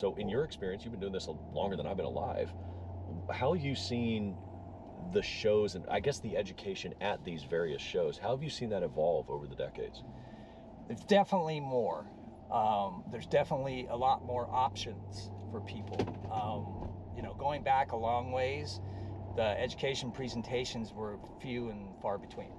So in your experience, you've been doing this longer than I've been alive. How have you seen the shows and I guess the education at these various shows? How have you seen that evolve over the decades? There's definitely more. There's definitely a lot more options for people. Going back a long ways, the education presentations were few and far between.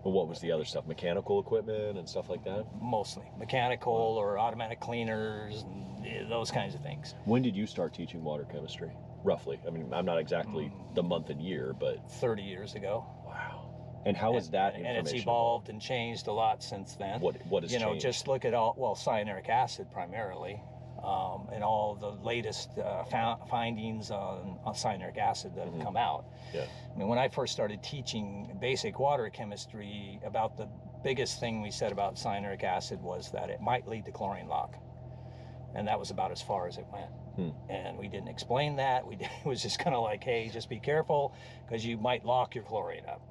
But what was the other stuff? Mechanical equipment and stuff like that? Mostly mechanical or automatic cleaners and those kinds of things. When did you start teaching water chemistry? Roughly. I mean, I'm not exactly the month and year, but 30 years ago. Wow. And how is that information? And it's evolved and changed a lot since then. What has changed? Just look at cyanuric acid primarily, and all the latest findings on cyanuric acid that have come out. Yeah. I mean, when I first started teaching basic water chemistry, about the biggest thing we said about cyanuric acid was that it might lead to chlorine lock. And that was about as far as it went. And we didn't explain that. It was just kind of like, hey, just be careful because you might lock your chlorine up.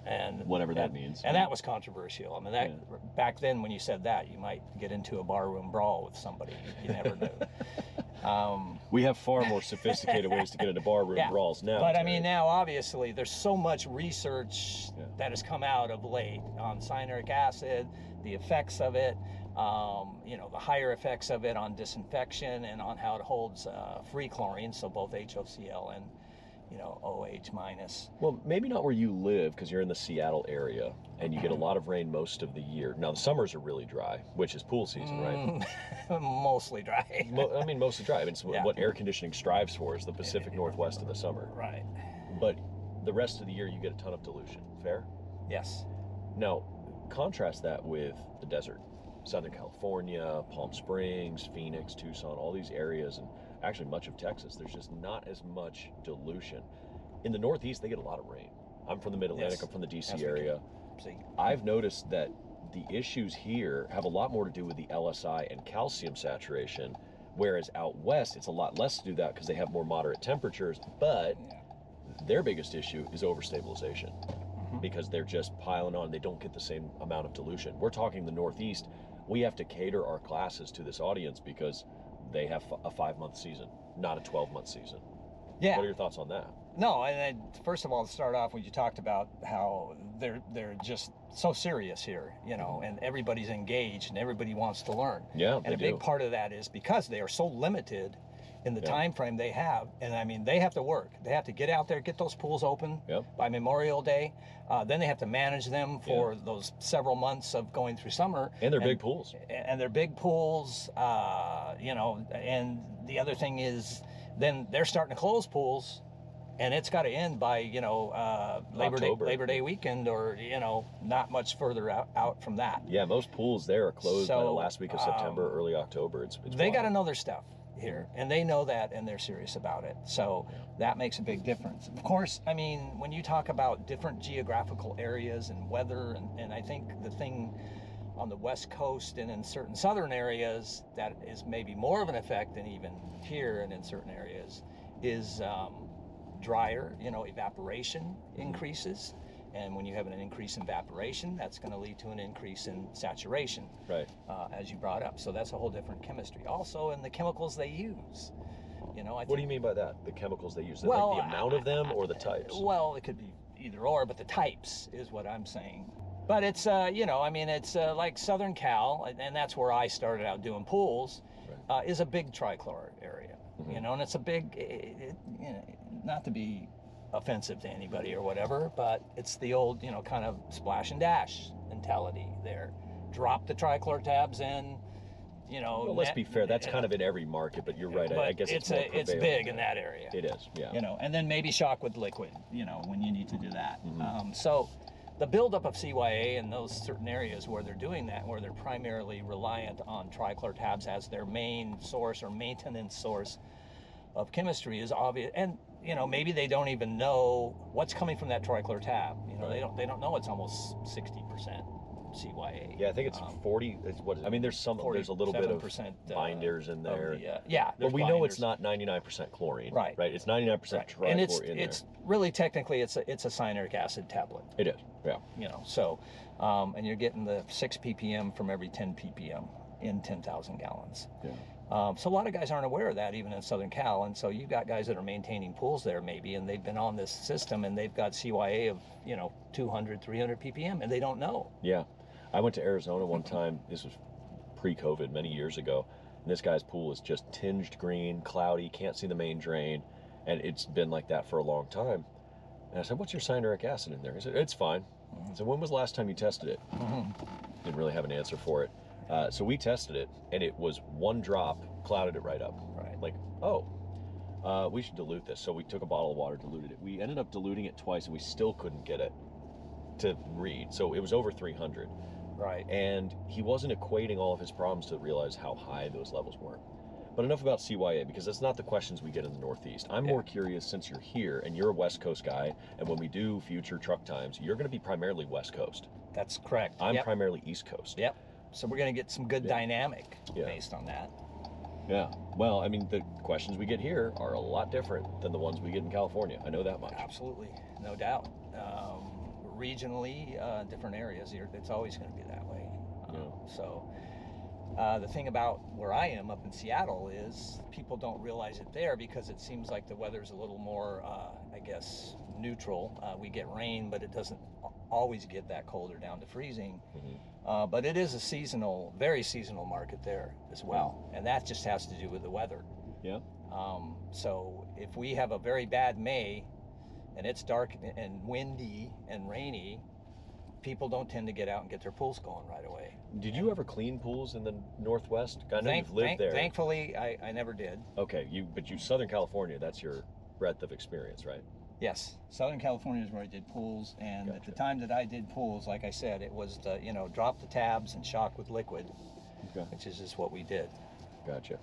And whatever that means. And that was controversial. I mean, back then when you said that, you might get into a barroom brawl with somebody. You never knew. We have far more sophisticated ways to get into barroom brawls now. But I mean, now obviously there's so much research that has come out of late on cyanuric acid, the effects of it, the higher effects of it on disinfection and on how it holds free chlorine, so both HOCl and OH minus. Well, maybe not where you live because you're in the Seattle area and you get a lot of rain most of the year. Now, the summers are really dry, which is pool season, right? Mostly dry. Mostly dry. I mean, it's what air conditioning strives for is the Pacific Northwest in the summer. Right. But the rest of the year, you get a ton of dilution. Fair? Yes. Now, contrast that with the desert. Southern California, Palm Springs, Phoenix, Tucson, all these areas, and actually much of Texas, there's just not as much dilution. In the Northeast, they get a lot of rain. I'm from the Mid-Atlantic, I'm from the DC area. I've noticed that the issues here have a lot more to do with the LSI and calcium saturation, whereas out west, it's a lot less to do that because they have more moderate temperatures, but their biggest issue is overstabilization. Because they're just piling on, they don't get the same amount of dilution. We're talking the Northeast, we have to cater our classes to this audience because they have a 5-month season, not a 12-month season. Yeah. What are your thoughts on that? No, and then first of all, to start off, when you talked about how they're just so serious here, and everybody's engaged and everybody wants to learn. Yeah, and a big part of that is because they are so limited in the time frame they have, and I mean, they have to work. They have to get out there, get those pools open by Memorial Day. Then they have to manage them for those several months of going through summer. And they're big pools. And they're big pools, and the other thing is then they're starting to close pools, and it's got to end by, Labor Day weekend or, not much further out from that. Yeah, most pools there are closed by the last week of September, early October. It's they got to know their stuff here, and they know that, and they're serious about it. So that makes a big difference. Of course, I mean, when you talk about different geographical areas and weather, and I think the thing on the West Coast and in certain southern areas that is maybe more of an effect than even here and in certain areas is drier, evaporation increases. And when you have an increase in evaporation, that's going to lead to an increase in saturation, right? As you brought up. So that's a whole different chemistry. Also, in the chemicals they use. What do you mean by that? The chemicals they use? Like the amount of them or the types? Well, it could be either or, but the types is what I'm saying. But it's, it's like Southern Cal, and that's where I started out doing pools, is a big trichlor area, and it's a big, not to be offensive to anybody or whatever, but it's the old, kind of splash and dash mentality there. Drop the trichlor tabs in, Well, let's be fair. That's kind of in every market, but you're right. I guess it's big in that area. It is, yeah. And then maybe shock with liquid, when you need to do that. So the buildup of CYA in those certain areas where they're doing that, where they're primarily reliant on trichlor tabs as their main source or maintenance source of chemistry is obvious. And maybe they don't even know what's coming from that trichlor tab. They don't know it's almost 60% CYA. Yeah, I think it's 40. I mean, there's a little bit of binders in there. But we know it's not 99% chlorine. Right. It's 99% trichlor and it's really technically it's a cyanuric acid tablet. It is. Yeah. So and you're getting the 6 ppm from every 10 ppm in 10,000 gallons. Yeah. So a lot of guys aren't aware of that, even in Southern Cal. And so you've got guys that are maintaining pools there maybe, and they've been on this system, and they've got CYA of 200, 300 ppm, and they don't know. Yeah. I went to Arizona one time. This was pre-COVID, many years ago. And this guy's pool is just tinged green, cloudy, can't see the main drain. And it's been like that for a long time. And I said, what's your cyanuric acid in there? He said, it's fine. I said, when was the last time you tested it? Didn't really have an answer for it. So we tested it, and it was one drop, clouded it right up. Right. Like, we should dilute this. So we took a bottle of water, diluted it. We ended up diluting it twice, and we still couldn't get it to read. So it was over 300. Right. And he wasn't equating all of his problems to realize how high those levels were. But enough about CYA, because that's not the questions we get in the Northeast. I'm more curious, since you're here and you're a West Coast guy, and when we do future truck times, you're going to be primarily West Coast. That's correct. I'm primarily East Coast. Yep. So we're going to get some good dynamic based on that. Yeah. Well, I mean, the questions we get here are a lot different than the ones we get in California. I know that much. Absolutely. No doubt. Regionally, different areas, it's always going to be that way. So the thing about where I am up in Seattle is people don't realize it there because it seems like the weather's a little more, I guess, neutral. We get rain, but it doesn't always get that cold or down to freezing. But it is a seasonal, very seasonal market there as well. And that just has to do with the weather. Yeah. So if we have a very bad May and it's dark and windy and rainy, people don't tend to get out and get their pools going right away. Did you ever clean pools in the Northwest? I know you've lived there. Thankfully, I never did. Okay, but Southern California, that's your breadth of experience, right? Yes, Southern California is where I did pools, and at the time that I did pools, like I said, it was the, drop the tabs and shock with liquid, which is just what we did. Gotcha.